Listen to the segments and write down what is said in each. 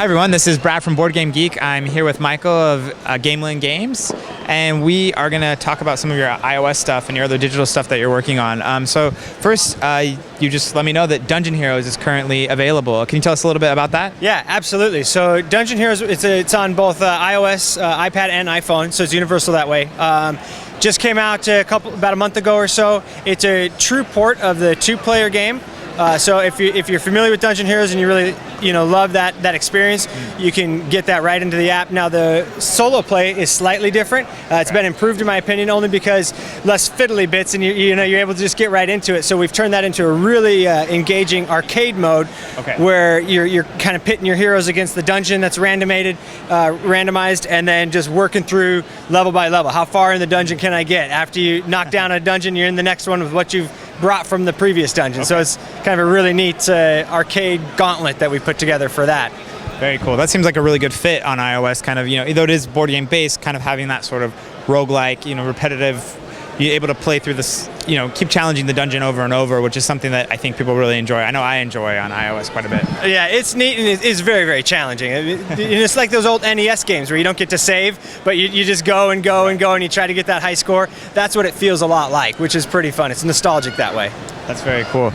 Hi everyone, this is Brad from Board Game Geek. I'm here with Michael of Gamelyn Games, and we are going to talk about some of your iOS stuff and your other digital stuff that you're working on. So first, you just let me know that Dungeon Heroes is currently available. Can you tell us a little bit about that? Yeah, absolutely. So Dungeon Heroes, it's on both iOS, iPad, and iPhone, so it's universal that way. Just came out about a month ago or so. It's a true port of the two-player game. So if you're familiar with Dungeon Heroes and you really love that experience, you can get that right into the app. Now the solo play is slightly different. It's been improved in my opinion only because less fiddly bits and you're able to just get right into it. So we've turned that into a really engaging arcade mode where you're kind of pitting your heroes against the dungeon that's randomized, and then just working through level by level. How far in the dungeon can I get? After you knock down a dungeon, you're in the next one with what you've brought from the previous dungeon. So it's kind of a really neat arcade gauntlet that we put together for that. Very cool. That seems like a really good fit on iOS, kind of, though it is board game based, kind of having that sort of roguelike, repetitive, you're able to play through this, keep challenging the dungeon over and over, which is something that I think people really enjoy. I know I enjoy on iOS quite a bit. Yeah, it's neat and it's very, very challenging. It's like those old NES games where you don't get to save, but you just go and go and go and you try to get that high score. That's what it feels a lot like, which is pretty fun. It's nostalgic that way. That's very cool.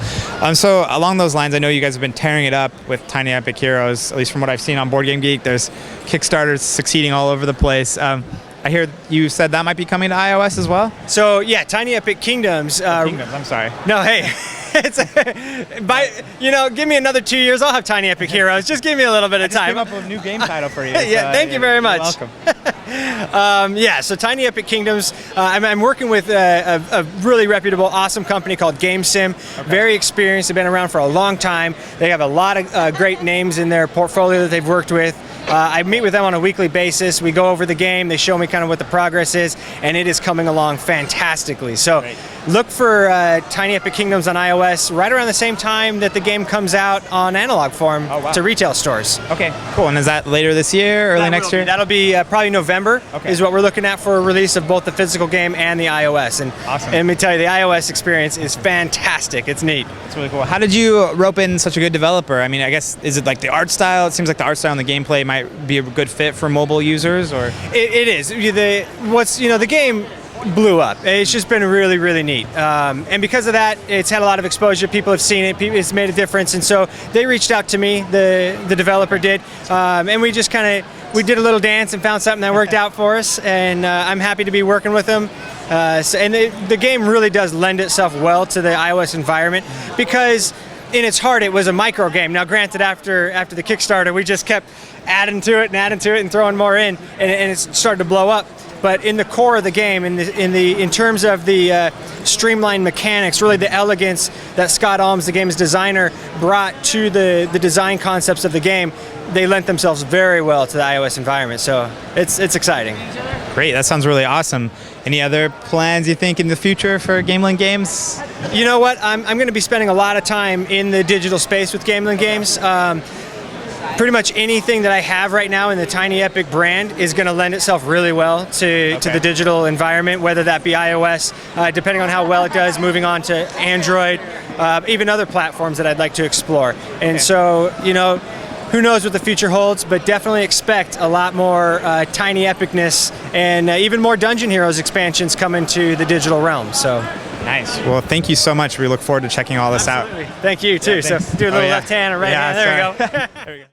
So along those lines, I know you guys have been tearing it up with Tiny Epic Heroes, at least from what I've seen on Board Game Geek. There's Kickstarters succeeding all over the place. I hear you said that might be coming to iOS as well? So yeah, Tiny Epic Kingdoms. Kingdoms, I'm sorry. No, hey. Give me another 2 years, I'll have Tiny Epic Heroes. Just give me a little bit of time. I just came up with a new game title for you. Yeah, thank you very much. You're welcome. So Tiny Epic Kingdoms, I'm working with a really reputable, awesome company called Gamelyn. Very experienced, they've been around for a long time. They have a lot of great names in their portfolio that they've worked with. I meet with them on a weekly basis. We go over the game, they show me kind of what the progress is, and it is coming along fantastically. So look for Tiny Epic Kingdoms on iOS right around the same time that the game comes out on analog form to retail stores. Okay, cool. And is that later this year, early next year? That'll be probably November is what we're looking at for a release of both the physical game and the iOS. And, awesome. And let me tell you, the iOS experience is fantastic. It's neat. It's really cool. How did you rope in such a good developer? I mean, I guess, is it like the art style? It seems like the art style and the gameplay might be a good fit for mobile users, or? It is. The game blew up. It's just been really, really neat. And because of that, it's had a lot of exposure. People have seen it. It's made a difference. And so they reached out to me, the developer did, and we just we did a little dance and found something that worked out for us. And I'm happy to be working with them. And the game really does lend itself well to the iOS environment because in its heart, it was a micro game. Now, granted, after the Kickstarter, we just kept adding to it and throwing more in, and it started to blow up. But in the core of the game, in terms of the streamlined mechanics, really the elegance that Scott Almes, the game's designer, brought to the design concepts of the game, they lent themselves very well to the iOS environment. So it's exciting. Great, that sounds really awesome. Any other plans you think in the future for Gamelyn Games? You know what? I'm going to be spending a lot of time in the digital space with Gamelyn Games. Pretty much anything that I have right now in the Tiny Epic brand is going to lend itself really well to the digital environment, whether that be iOS, depending on how well it does, moving on to Android, even other platforms that I'd like to explore. And so, who knows what the future holds, but definitely expect a lot more Tiny Epicness and even more Dungeon Heroes expansions coming to the digital realm. So. Nice. Well, thank you so much. We look forward to checking all this out. Thank you, too. So do a little left hand and right hand. There we go.